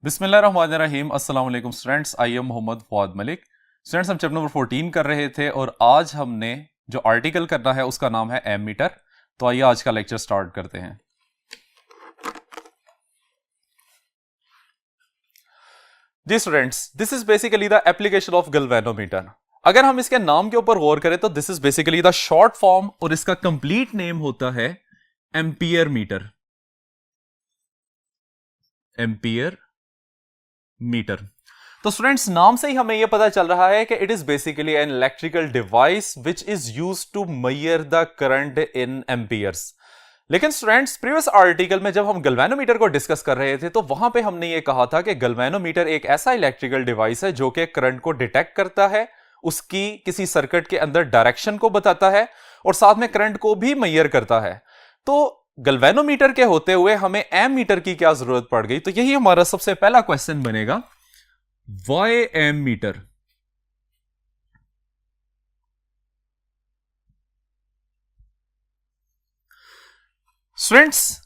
बिस्मिल्लाहिर्रहमानिर्रहीम। अस्सलाम वालेकुम students, I am Mohammad Fawad Malik. Students, हम चैप्टर नंबर 14 कर रहे थे और आज हमने जो आर्टिकल करना है उसका नाम है एमीटर। तो आइए आज का लेक्चर स्टार्ट करते हैं। जी students, this is basically the application of galvanometer. अगर हम इसके नाम के ऊपर गौर करें तो this is basically the short form और इसका कंप्लीट नेम होता है एम्पियर मीटर। Ampere meter. तो स्टूडेंट्स, नाम से ही हमें यह पता चल रहा है कि it is basically an electrical device which is used to measure the current in amperes. लेकिन स्टूडेंट्स, प्रीवियस आर्टिकल में जब हम गैल्वेनोमीटर को डिस्कस कर रहे थे तो वहां पे हमने ये कहा था कि गैल्वेनोमीटर एक ऐसा इलेक्ट्रिकल डिवाइस है जो कि करंट को डिटेक्ट करता है, उसकी किसी सर्किट के अंदर डायरेक्शन को बताता है और साथ में करंट को भी मेजर करता है। तो गैल्वेनोमीटर के होते हुए हमें एमीटर की क्या जरूरत पड़ गई? तो यही हमारा सबसे पहला क्वेश्चन बनेगा, वाई एमीटर। स्टूडेंट्स,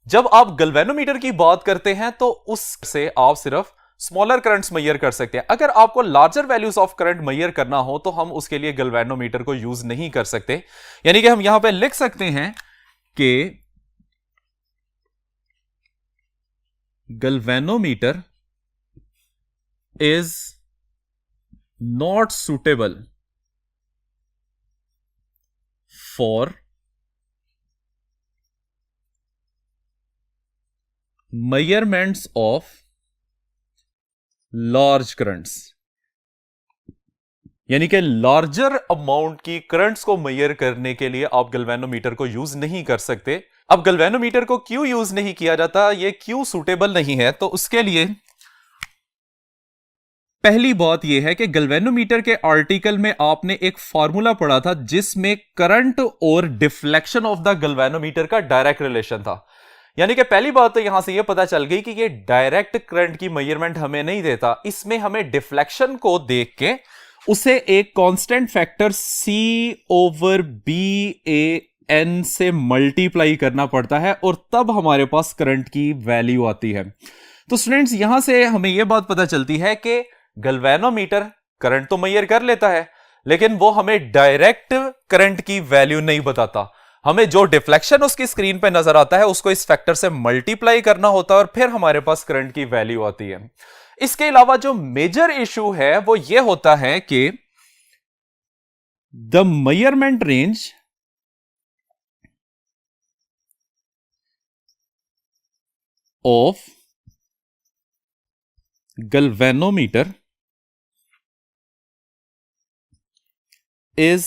जब आप गैल्वेनोमीटर की बात करते हैं तो उससे आप सिर्फ स्मॉलर करंट्स मेजर कर सकते हैं। अगर आपको larger values of current measure करना हो तो हम उसके लिए गैल्वेनोमीटर को यूज नहीं कर सकते। यानी कि हम यहां पे लिख सकते हैं कि galvanometer is not suitable for measurements of large currents। यानी कि लार्जर अमाउंट की करंट्स को मेजर करने के लिए आप गैल्वेनोमीटर को यूज नहीं कर सकते। अब गैल्वेनोमीटर को क्यों यूज नहीं किया जाता, ये क्यों सूटेबल नहीं है? तो उसके लिए पहली बात यह है कि गैल्वेनोमीटर के आर्टिकल में आपने एक फार्मूला पढ़ा था जिसमें करंट और डिफ्लेक्शन ऑफ द गैल्वेनोमीटर का डायरेक्ट रिलेशन था। यानी कि पहली बात तो यहां से यह पता चल गई कि ये डायरेक्ट करंट की मेजरमेंट हमें नहीं देता, इसमें हमें डिफ्लेक्शन को देख के उसे एक कांस्टेंट फैक्टर C/BAN से मल्टीप्लाई करना पड़ता है और तब हमारे पास करंट की वैल्यू आती है। तो स्टूडेंट्स, यहां से हमें यह बात पता चलती है कि गैल्वेनोमीटर करंट तो मेजर कर लेता है लेकिन वो हमें डायरेक्ट करंट की वैल्यू नहीं बताता। हमें जो डिफ्लेक्शन उसकी स्क्रीन पे नजर आता है उसको इस फैक्टर से मल्टीप्लाई करना होता है और फिर हमारे पास करंट की वैल्यू आती है। इसके अलावा जो मेजर इशू है वो ये होता है कि the measurement range of galvanometer is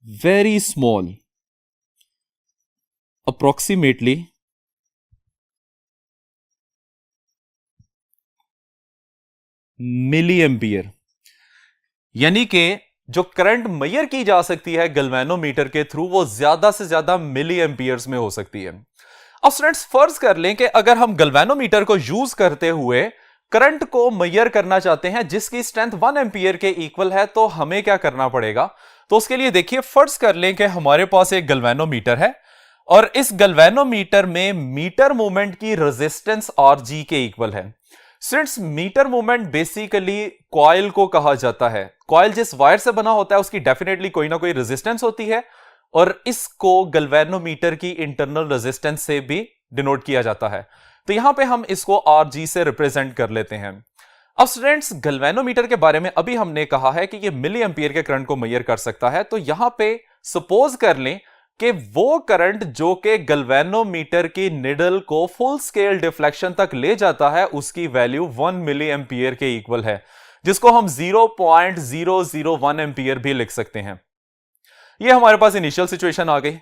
very small, approximately milliampere. यानी कि जो करंट मेजर की जा सकती है गैल्वेनोमीटर के थ्रू वो ज्यादा से ज्यादा मिलीएम्पियर्स में हो सकती है। अब स्टूडेंट्स, फर्ज कर लें कि अगर हम गैल्वेनोमीटर को यूज करते हुए करंट को मेजर करना चाहते हैं जिसकी स्ट्रेंथ 1 एम्पियर के इक्वल है, तो हमें क्या करना पड़ेगा? तो उसके लिए देखिए, फर्ज कर लें कि हमारे पास एक गैल्वेनोमीटर है और इस गैल्वेनोमीटर में मीटर मूवमेंट की रेजिस्टेंस Rg के इक्वल है। Students, meter movement basically coil को कहा जाता है। कॉइल जिस वायर से बना होता है उसकी डेफिनेटली कोई ना कोई रेजिस्टेंस होती है और इसको गैल्वेनोमीटर की इंटरनल रेजिस्टेंस से भी डिनोट किया जाता है। तो यहां पे हम इसको Rg से रिप्रेजेंट कर लेते हैं। अब स्टूडेंट्स, गैल्वेनोमीटर के बारे में अभी हमने कहा है कि ये मिली एम्पियर के करंट को मेजर कर सकता है। तो यहां पे सपोज कर लें कि वो करंट जो कि गैल्वेनोमीटर की निडल को फुल स्केल डिफ्लेक्शन तक ले जाता है उसकी वैल्यू 1 मिली एम्पियर के इक्वल है, जिसको हम 0.001 एम्पियर भी लिख सकते हैं। ये हमारे पास इनिशियल सिचुएशन आ गई।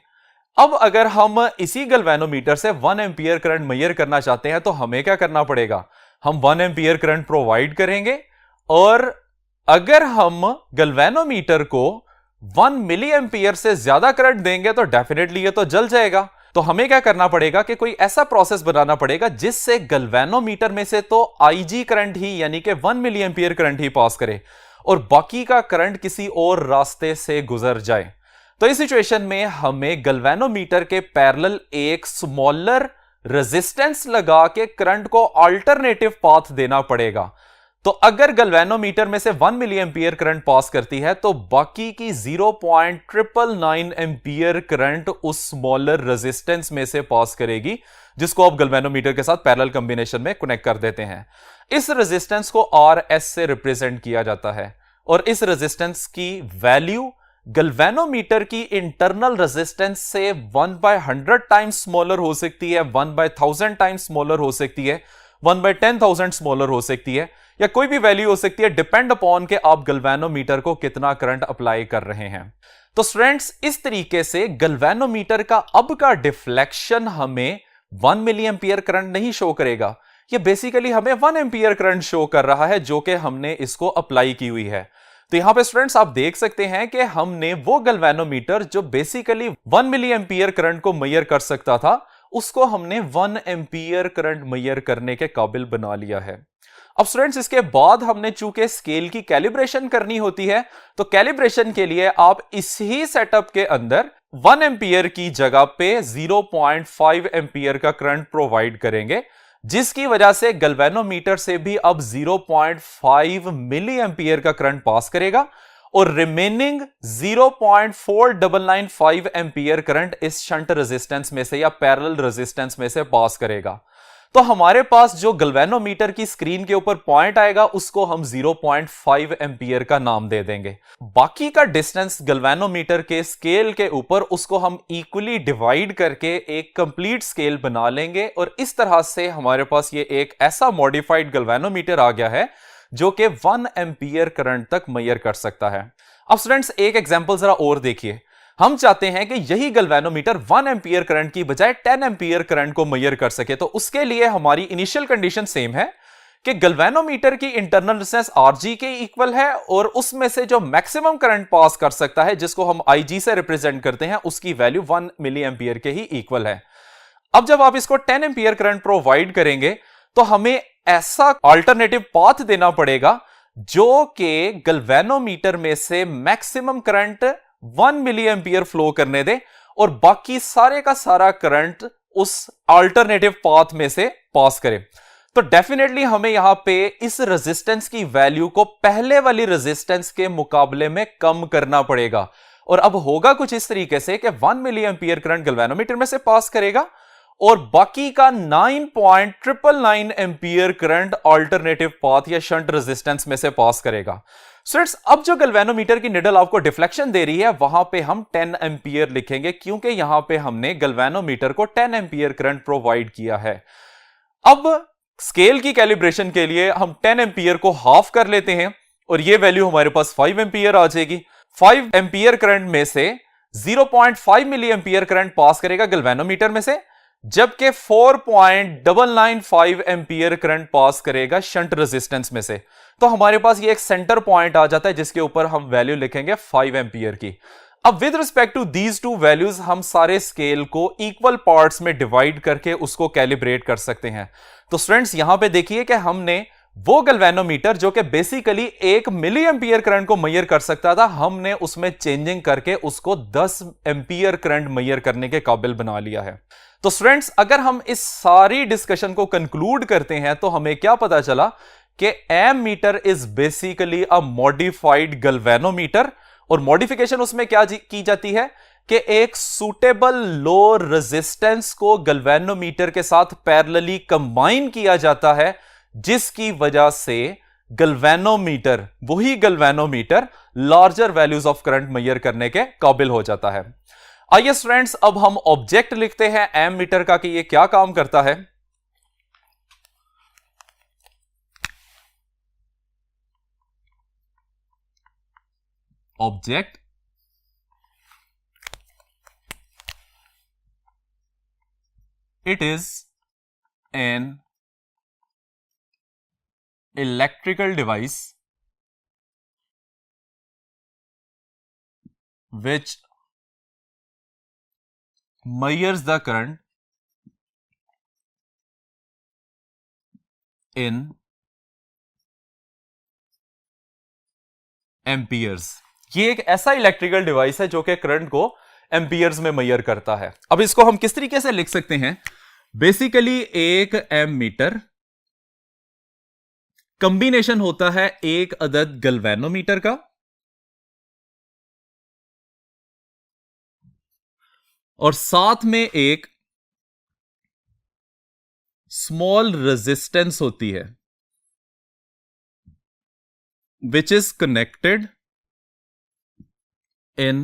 अब अगर हम इसी गैल्वेनोमीटर से 1 एम्पियर करंट मेजर करना चाहते हैं तो हमें क्या करना पड़ेगा? हम 1 एम्पियर करंट प्रोवाइड करेंगे और अगर हम गैल्वेनोमीटर को 1 मिली एम्पियर से ज्यादा करंट देंगे तो डेफिनेटली ये तो जल जाएगा। तो हमें क्या करना पड़ेगा कि कोई ऐसा प्रोसेस बनाना पड़ेगा जिससे गैल्वेनोमीटर में से तो IG करंट ही यानी कि 1 मिली एम्पियर करंट ही पास करे और बाकी का करंट किसी और रास्ते से गुजर जाए। तो इस सिचुएशन में हमें गैल्वेनोमीटर के पैरेलल एक स्मॉलर रेजिस्टेंस लगा के करंट को अल्टरनेटिव पाथ देना पड़ेगा। तो अगर गैल्वेनोमीटर में से 1 मिली एंपियर करंट पास करती है तो बाकी की 0.999 एंपियर करंट उस स्मॉलर रेजिस्टेंस में से पास करेगी, जिसको आप गैल्वेनोमीटर के साथ पैरेलल कॉम्बिनेशन में कनेक्ट कर देते हैं। इस रेजिस्टेंस को RS से रिप्रेजेंट किया जाता है और इस रेजिस्टेंस की वैल्यू गैल्वेनोमीटर की इंटरनल रेजिस्टेंस से 1/100 टाइम्स स्मॉलर हो सकती है, 1/1000 टाइम्स स्मॉलर हो सकती है, 1/10,000 स्मॉलर हो सकती है, या कोई भी वैल्यू हो सकती है, डिपेंड अपॉन के आप गैल्वेनोमीटर को कितना करंट अप्लाई कर रहे हैं। तो स्टूडेंट्स, इस तरीके से गैल्वेनोमीटर का अब का डिफ्लेक्शन हमें 1 मिली एंपियर करंट नहीं शो करेगा, ये बेसिकली हमें 1 एंपियर करंट शो कर रहा है जो कि हमने इसको अप्लाई की हुई है। तो यहां पे स्टूडेंट्स आप देख सकते हैं कि हमने वो गैल्वेनोमीटर जो बेसिकली 1 मिली एंपियर करंट को मेजर कर सकता था, उसको हमने 1 एंपियर करंट मेजर करने के काबिल बना लिया है। अब स्टूडेंट्स, इसके बाद हमने चूंकि स्केल की कैलिब्रेशन करनी होती है, तो कैलिब्रेशन के लिए आप इसी सेटअप के अंदर 1 एंपियर की जगह पे 0.5 एंपियर का करंट प्रोवाइड करेंगे, जिसकी वजह से गैल्वेनोमीटर से भी अब 0.5 मिली एंपियर का करंट पास करेगा और रिमेनिंग 0.4995 एंपियर करंट इस शंट रेजिस्टेंस में से या पैरेलल रेजिस्टेंस में से पास करेगा। तो हमारे पास जो गैल्वेनोमीटर की स्क्रीन के ऊपर पॉइंट आएगा उसको हम 0.5 एंपियर का नाम दे देंगे। बाकी का डिस्टेंस गैल्वेनोमीटर के स्केल के ऊपर उसको हम इक्वली डिवाइड करके एक कंप्लीट स्केल बना लेंगे और इस तरह से हमारे पास ये एक ऐसा मॉडिफाइड गैल्वेनोमीटर आ गया है जो कि 1 एंपियर करंट तक मेजर कर सकता है। अब स्टूडेंट्स, एक एग्जांपल जरा और देखिए। हम चाहते हैं कि यही गैल्वेनोमीटर 1 एंपियर करंट की बजाय 10 एंपियर करंट को मेजर कर सके। तो उसके लिए हमारी इनिशियल कंडीशन सेम है कि गैल्वेनोमीटर की इंटरनल रेजिस्टेंस Rg के इक्वल है और उसमें से जो मैक्सिमम करंट पास कर सकता है, जिसको हम Ig से रिप्रेजेंट करते हैं, उसकी वैल्यू 1 मिली एंपियर के ही इक्वल है। अब जब आप इसको 10 एंपियर करंट प्रोवाइड करेंगे तो हमें ऐसा अल्टरनेटिव पाथ देना पड़ेगा जो कि गैल्वेनोमीटर में से maximum current 1 milli ampere flow करने दे और बाकी सारे का सारा करंट उस अल्टरनेटिव पाथ में से पास करे। तो डेफिनेटली हमें यहां पे इस रेजिस्टेंस की वैल्यू को पहले वाली रेजिस्टेंस के मुकाबले में कम करना पड़ेगा और अब होगा कुछ इस तरीके से कि 1 मिली एंपियर करंट गैल्वेनोमीटर में से पास करेगा और बाकी का 9.999 एंपियर करंट अल्टरनेटिव पाथ या शंट रेजिस्टेंस में से पास करेगा। स्टूडेंट्स, अब जो गैल्वेनोमीटर की निडल आपको डिफ्लेक्शन दे रही है वहां पे हम 10 एंपियर लिखेंगे क्योंकि यहां पे हमने गैल्वेनोमीटर को 10 एंपियर करंट प्रोवाइड किया है। अब स्केल की कैलिब्रेशन के लिए हम 10 एंपियर को हाफ कर लेते हैं और ये वैल्यू हमारे पास 5 एंपियर आ जाएगी। 5 एंपियर करंट में से 0.5 मिली एंपियर करंट पास करेगा गैल्वेनोमीटर में से, जबकि 4.995 एंपियर करंट पास करेगा शंट रेजिस्टेंस में से। तो हमारे पास ये एक सेंटर पॉइंट आ जाता है जिसके ऊपर हम वैल्यू लिखेंगे 5 एंपियर की। अब with respect to these two values हम सारे स्केल को इक्वल पार्ट्स में डिवाइड करके उसको कैलिब्रेट कर सकते हैं। तो स्टूडेंट्स, यहां पे देखिए कि हमने वो गैल्वेनोमीटर जो कि बेसिकली 1 मिली एंपियर करंट को मेजर कर सकता था, हमने उसमें चेंजिंग करके उसको 10 एंपियर करंट मेजर करने के काबिल बना लिया है। तो स्टूडेंट्स, अगर हम इस सारी डिस्कशन को कंक्लूड करते हैं तो हमें क्या पता चला कि ammeter is basically a modified galvanometer और मॉडिफिकेशन उसमें क्या की जाती है कि एक सुटेबल लो रेजिस्टेंस को गैल्वेनोमीटर के साथ पैरेलली कंबाइन किया जाता है, जिसकी वजह से गैल्वेनोमीटर, वही galvanometer larger values of current measure करने के काबिल हो जाता है। आइए स्टूडेंट्स, अब हम ऑब्जेक्ट लिखते हैं एमीटर का कि ये क्या काम करता है। Object it is an electrical device which measures the current in amperes. ये एक ऐसा इलेक्ट्रिकल डिवाइस है जो कि करंट को एम्पियर्स में मेजर करता है। अब इसको हम किस तरीके से लिख सकते हैं बेसिकली एक एमीटर कंबिनेशन होता है एक अदद गैल्वेनोमीटर का और साथ में एक स्मॉल रेजिस्टेंस होती है which is connected in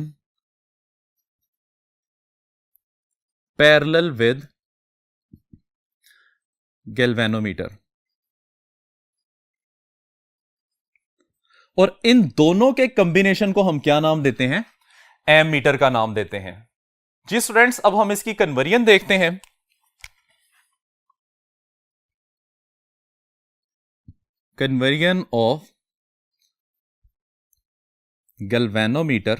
parallel with galvanometer। और इन दोनों के कंबिनेशन को हम क्या नाम देते हैं? एमीटर का नाम देते हैं। जी स्टूडेंट्स, अब हम इसकी कन्वर्जन देखते हैं। Conversion of galvanometer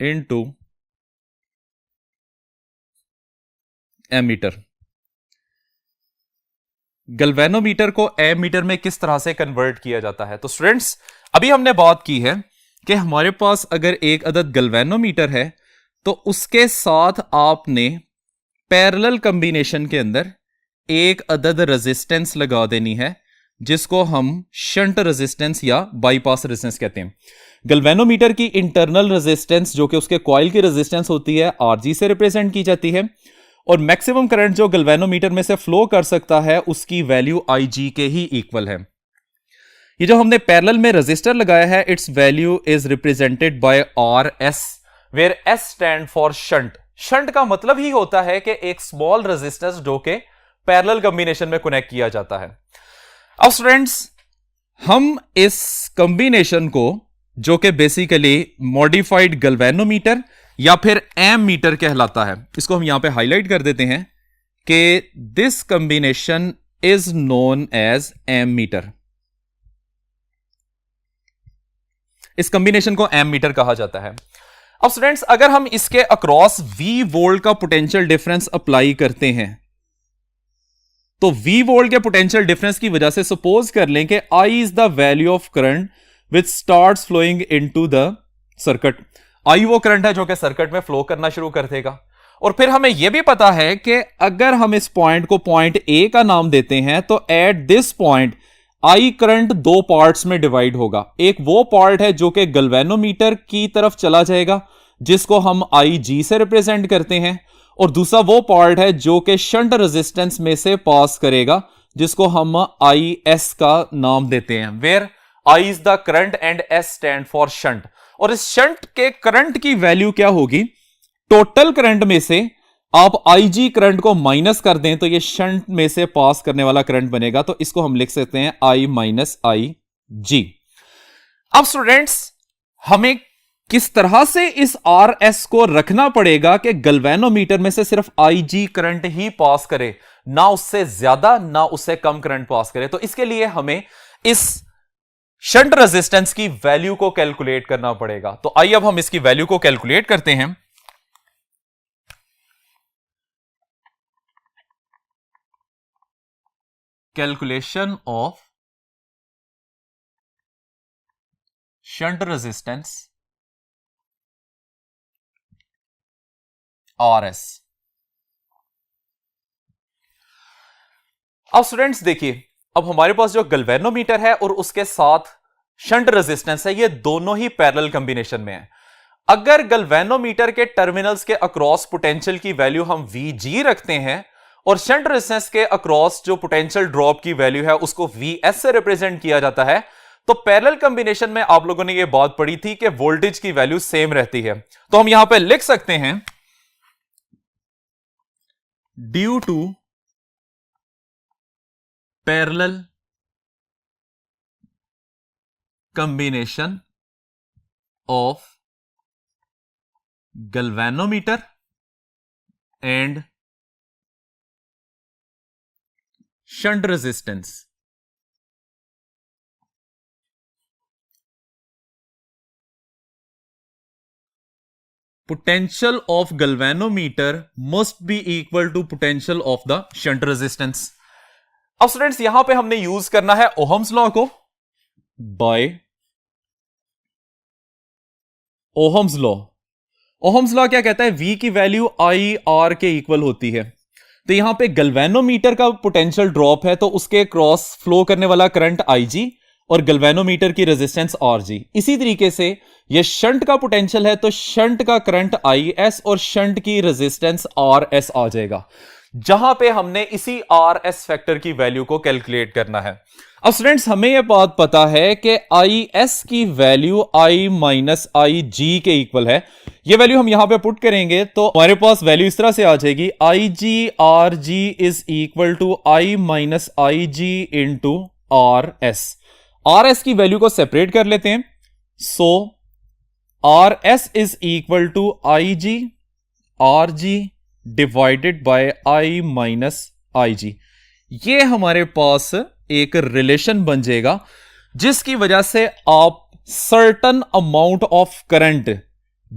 into ammeter. Galvanometer को एमीटर में किस तरह से कन्वर्ट किया जाता है? तो स्टूडेंट्स, अभी हमने बात की है कि हमारे पास अगर एक अदद गैल्वेनोमीटर है तो उसके साथ आपने पैरेलल कॉम्बिनेशन के अंदर एक अदद रेजिस्टेंस लगा देनी है जिसको हम शंट रेजिस्टेंस या बाईपास रेजिस्टेंस कहते हैं। गैल्वेनोमीटर की इंटरनल रेजिस्टेंस जो कि उसके कॉइल की रेजिस्टेंस होती है आरजी से रिप्रेजेंट की जाती है और मैक्सिमम करंट जो गैल्वेनोमीटर में से फ्लो कर सकता है उसकी वैल्यू आईजी के ही इक्वल है। ये जो हमने पैरेलल में रेजिस्टर लगाया है its value is represented by R S where S stand for shunt. Shunt का मतलब ही होता है कि एक स्मॉल रेजिस्टेंस जो कि पैरेलल कॉम्बिनेशन में कनेक्ट किया जाता है। अब स्टूडेंट्स, हम इस कॉम्बिनेशन को जो कि बेसिकली मॉडिफाइड गैल्वेनोमीटर या फिर एमीटर कहलाता है, इसको हम यहां पे हाईलाइट कर देते हैं कि this combination is known as ammeter. इस कॉम्बिनेशन को एमीटर कहा जाता है। अब स्टूडेंट्स, अगर हम इसके अक्रॉस V वोल्ट का पोटेंशियल डिफरेंस अप्लाई करते हैं तो V वोल्ट के पोटेंशियल डिफरेंस की वजह से सपोज कर लें कि I is the value of current which starts flowing into the circuit. I वो करंट है जो कि सर्किट में फ्लो करना शुरू कर देगा। और फिर हमें यह भी पता है कि अगर हम इस पॉइंट को पॉइंट A का नाम देते हैं तो at this point I current दो पार्ट्स में डिवाइड होगा। एक वो पार्ट है जो कि गैल्वेनोमीटर की तरफ चला जाएगा जिसको हम IG से रिप्रेजेंट करते हैं और दूसरा वो पार्ट है जो कि शंट रेजिस्टेंस में से पास करेगा जिसको हम IS का नाम देते हैं where I is the current and S stand for shunt. और इस शंट के करंट की वैल्यू क्या होगी? टोटल करंट में से आप IG करंट को माइनस कर दें तो ये शंट में से पास करने वाला करंट बनेगा, तो इसको हम लिख सकते हैं I माइनस IG। अब स्टूडेंट्स, हमें किस तरह से इस RS को रखना पड़ेगा कि गैल्वेनोमीटर में से सिर्फ IG करंट ही पास करे, ना उससे ज्यादा ना उससे कम करंट पास करे। तो इसके लिए हमें इस शंट रेजिस्टेंस की वैल्यू को कैलकुलेट करना पड़ेगा। तो आइए अब हम इसकी वैल्यू को कैलकुलेट करते हैं। Calculation of shunt resistance RS। अब स्टूडेंट्स देखिए, अब हमारे पास जो गैल्वेनोमीटर है और उसके साथ शंट रेजिस्टेंस है, ये दोनों ही पैरेलल कॉम्बिनेशन में है। अगर गैल्वेनोमीटर के टर्मिनल्स के अक्रॉस पोटेंशियल की वैल्यू हम VG रखते हैं और शंट रेजिस्टेंस के अक्रॉस जो पोटेंशियल ड्रॉप की वैल्यू है उसको VS से रिप्रेजेंट किया जाता है, तो पैरेलल कॉम्बिनेशन में आप लोगों ने यह बात पढ़ी थी कि वोल्टेज की वैल्यू सेम रहती है। तो हम यहां पे लिख सकते हैं due to parallel combination of galvanometer and shunt resistance, potential of galvanometer must be equal to potential of the shunt resistance। अब स्टूडेंट्स, यहां पे हमने यूज करना है ओहम्स लॉ को by Ohm's law. Ohm's law क्या कहता है? V की वैल्यू आई आर के इक्वल होती है। तो यहां पे गैल्वेनोमीटर का पोटेंशियल ड्रॉप है तो उसके क्रॉस फ्लो करने वाला करंट IG और गैल्वेनोमीटर की रेजिस्टेंस RG। इसी तरीके से ये शंट का पोटेंशियल है तो शंट का करंट IS और शंट की रेजिस्टेंस RS आ जाएगा, जहां पे हमने इसी RS फैक्टर की वैल्यू को कैलकुलेट करना है। अब स्टूडेंट्स हमें यह बात पता है कि IS की वैल्यू I माइनस IG के इक्वल है। ये वैल्यू हम यहां पे पुट करेंगे तो हमारे पास वैल्यू इस तरह से आ जाएगी, IG RG is equal to I minus IG into RS। RS की वैल्यू को सेपरेट कर लेते हैं। So RS is equal to IG RG divided by I minus IG। ये हमारे पास एक रिलेशन बन जाएगा जिसकी वजह से आप सर्टन अमाउंट ऑफ करंट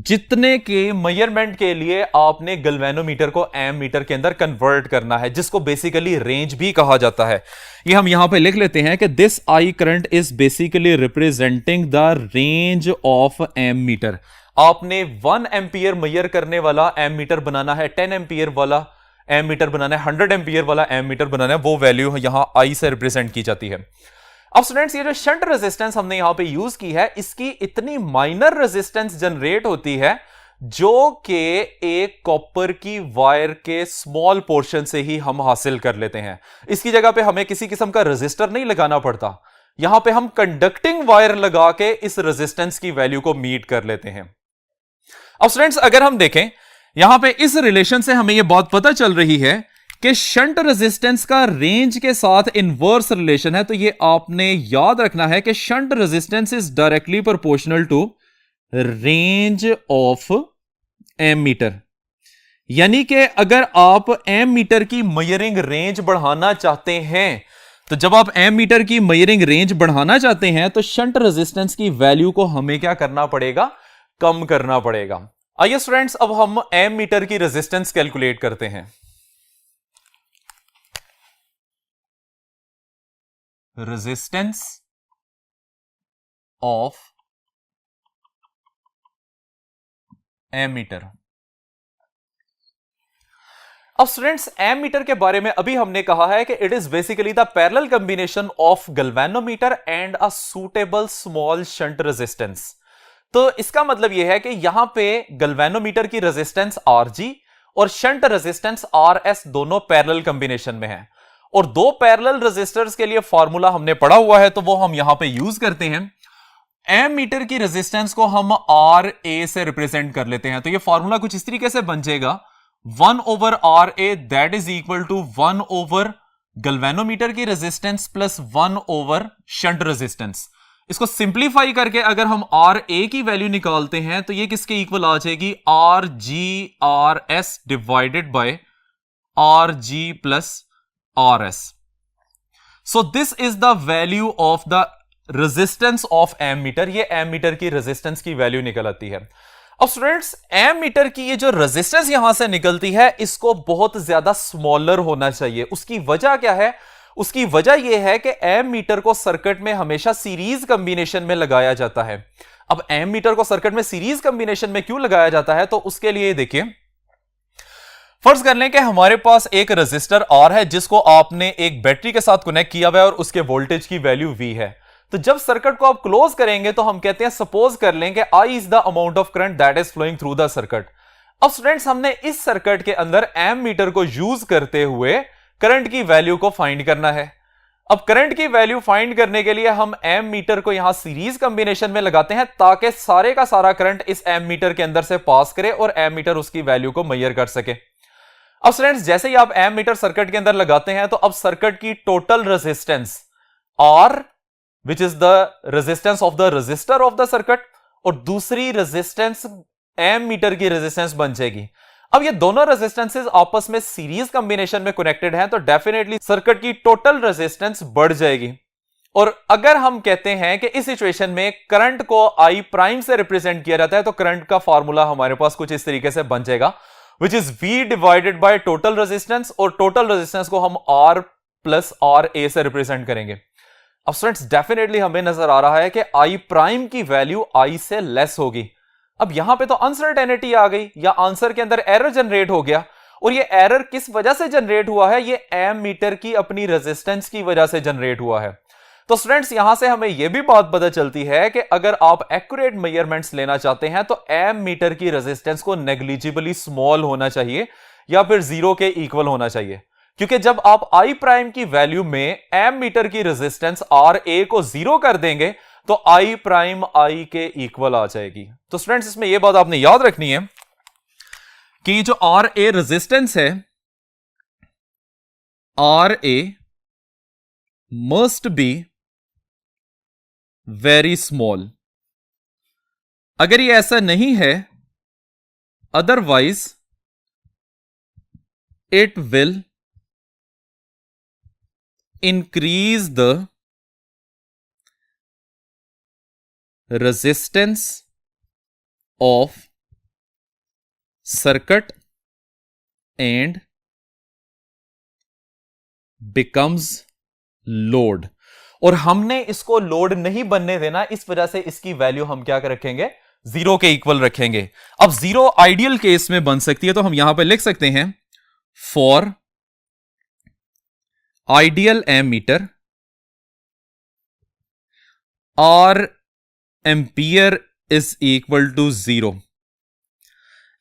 जितने के मेजरमेंट के लिए आपने गैल्वेनोमीटर को एमीटर के अंदर कन्वर्ट करना है, जिसको बेसिकली रेंज भी कहा जाता है। ये हम यहां पे लिख लेते हैं कि this I current is basically representing the range of ammeter. आपने 1 एम्पियर मेजर करने वाला एमीटर बनाना है, 10 एम्पियर वाला एमीटर बनाना है, 100 एम्पियर वाला एमीटर बनाना है, वो वैल्यू यहां आई से रिप्रेजेंट की जाती है। अब स्टूडेंट्स ये जो शंट रेजिस्टेंस हमने यहां पे यूज की है, इसकी इतनी माइनर रेजिस्टेंस जनरेट होती है जो कि एक कॉपर की वायर के स्मॉल पोर्शन से ही हम हासिल कर लेते हैं। इसकी जगह पे हमें किसी किस्म का रेजिस्टर नहीं लगाना पड़ता, यहां पे हम कंडक्टिंग वायर लगा के इस रेजिस्टेंस की वैल्यू को मीट कर लेते हैं। अब स्टूडेंट्स अगर हम देखें यहां पे इस रिलेशन से हमें यह बात पता चल रही है कि शंट रेजिस्टेंस का रेंज के साथ इनवर्स रिलेशन है। तो ये आपने याद रखना है कि shunt resistance is directly proportional to range of ammeter. यानी कि अगर आप एमीटर की मेजरिंग रेंज बढ़ाना चाहते हैं, तो जब आप एमीटर की मेजरिंग रेंज बढ़ाना चाहते हैं तो शंट रेजिस्टेंस की वैल्यू को हमें क्या करना पड़ेगा? कम करना पड़ेगा। आइए स्टूडेंट्स अब हम एमीटर की रेजिस्टेंस कैलकुलेट करते हैं। Resistance of ammeter. अब स्टूडेंट्स एमीटर के बारे में अभी हमने कहा है कि it is basically the parallel combination of galvanometer and a suitable small shunt resistance. तो इसका मतलब यह है कि यहां पे गैल्वेनोमीटर की रेजिस्टेंस RG और शंट रेजिस्टेंस RS दोनों पैरेलल कॉम्बिनेशन में है, और दो पैरेलल रेजिस्टर्स के लिए फॉर्मूला हमने पढ़ा हुआ है तो वो हम यहां पे यूज करते हैं। एमीटर की रेजिस्टेंस को हम RA से रिप्रेजेंट कर लेते हैं। तो ये फॉर्मूला कुछ इस तरीके से बन जाएगा, 1 over RA that is equal to 1 over galvanometer की resistance plus 1 over shunt resistance. इसको सिंप्लीफाई करके अगर हम RA की वैल्यू निकालते हैं तो ये किसके इक्वल आ जाएगी? RG/RS divided by RG plus RS। So this is the value of the resistance of ammeter. ये एमीटर की रेजिस्टेंस की वैल्यू निकल आती है। अब स्टूडेंट्स एमीटर की ये जो रेजिस्टेंस यहां से निकलती है इसको बहुत ज्यादा स्मॉलर होना चाहिए। उसकी वजह क्या है? उसकी वजह यह है कि एमीटर को सर्किट में हमेशा सीरीज कॉम्बिनेशन में लगाया जाता है। अब एमीटर को सर्किट में सीरीज कॉम्बिनेशन में क्यों लगाया जाता है? तो उसके लिए देखिए, फर्ज कर लें कि हमारे पास एक रेजिस्टर R है जिसको आपने एक बैटरी के साथ कनेक्ट किया हुआ है और उसके वोल्टेज की वैल्यू V है। तो जब सर्किट को आप क्लोज करेंगे तो हम कहते हैं, सपोज कर लें कि I is the amount of current that is flowing through the circuit. अब स्टूडेंट्स हमने इस सर्किट के अंदर एमीटर को यूज करते हुए करंट की वैल्यू को फाइंड करना है। अब करंट की वैल्यू फाइंड करने के लिए हम एमीटर को यहां सीरीज कॉम्बिनेशन में लगाते हैं ताकि सारे का सारा करंट इस एमीटर के अंदर से पास करे और एमीटर उसकी वैल्यू को मेजर कर सके। अब स्टूडेंट्स जैसे ही आप एमीटर सर्किट के अंदर लगाते हैं तो अब सर्किट की total resistance R which is the resistance of the resistor of the circuit और दूसरी रेजिस्टेंस एमीटर की रेजिस्टेंस बन जाएगी। अब ये दोनों रेजिस्टेंसेस आपस में सीरीज कॉम्बिनेशन में कनेक्टेड हैं तो डेफिनेटली सर्किट की टोटल रेजिस्टेंस बढ़ जाएगी। और अगर हम कहते हैं कि इस सिचुएशन में करंट को I प्राइम से रिप्रेजेंट किया जाता है तो करंट का फॉर्मूला हमारे पास कुछ इस तरीके से बन जाएगा, which is V divided by total resistance, और टोटल रेजिस्टेंस को हम R प्लस RA से रिप्रेजेंट करेंगे। अब स्टूडेंट्स डेफिनेटली हमें नजर आ रहा है कि I प्राइम की वैल्यू I से लेस होगी। अब यहां पे तो अनसर्टेनिटी आ गई या आंसर के अंदर एरर जनरेट हो गया, और ये एरर किस वजह से जनरेट हुआ है? ये एम मीटर की अपनी रेजिस्टेंस की वजह से जनरेट हुआ है। तो स्टूडेंट्स यहां से हमें यह भी बात पता चलती है कि अगर आप एक्यूरेट मेजरमेंट्स लेना चाहते हैं तो एम मीटर की रेजिस्टेंस को नेग्लिजिबली स्मॉल होना चाहिए या फिर जीरो के इक्वल होना चाहिए, क्योंकि जब आप आई प्राइम की वैल्यू में एम मीटर की रेजिस्टेंस आर ए को जीरो कर देंगे तो आई प्राइम आई के इक्वल आ जाएगी। तो स्टूडेंट्स इसमें यह बात आपने याद रखनी है कि जो आर ए रेजिस्टेंस है, R A must be very small. अगर ये ऐसा नहीं है, otherwise it will increase the resistance of circuit and becomes load। और हमने इसको लोड नहीं बनने देना, इस वजह से इसकी वैल्यू हम क्या कर रखेंगे? जीरो के इक्वल रखेंगे। अब जीरो आइडियल केस में बन सकती है, तो हम यहां पे लिख सकते हैं for ideal ammeter R ampere is equal to zero.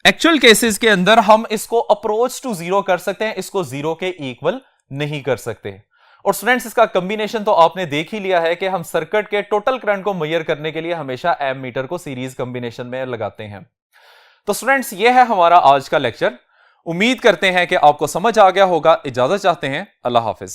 Actual cases के अंदर हम इसको अप्रोच टू जीरो कर सकते हैं, इसको जीरो के इक्वल नहीं कर सकते। और स्टूडेंट्स इसका कॉम्बिनेशन तो आपने देख ही लिया है कि हम सर्किट के टोटल करंट को मेजर करने के लिए हमेशा एम मीटर को सीरीज कॉम्बिनेशन में लगाते हैं। तो स्टूडेंट्स यह है हमारा आज का लेक्चर। उम्मीद करते हैं कि आपको समझ आ गया होगा। इजाजत चाहते हैं, अल्लाह हाफिज।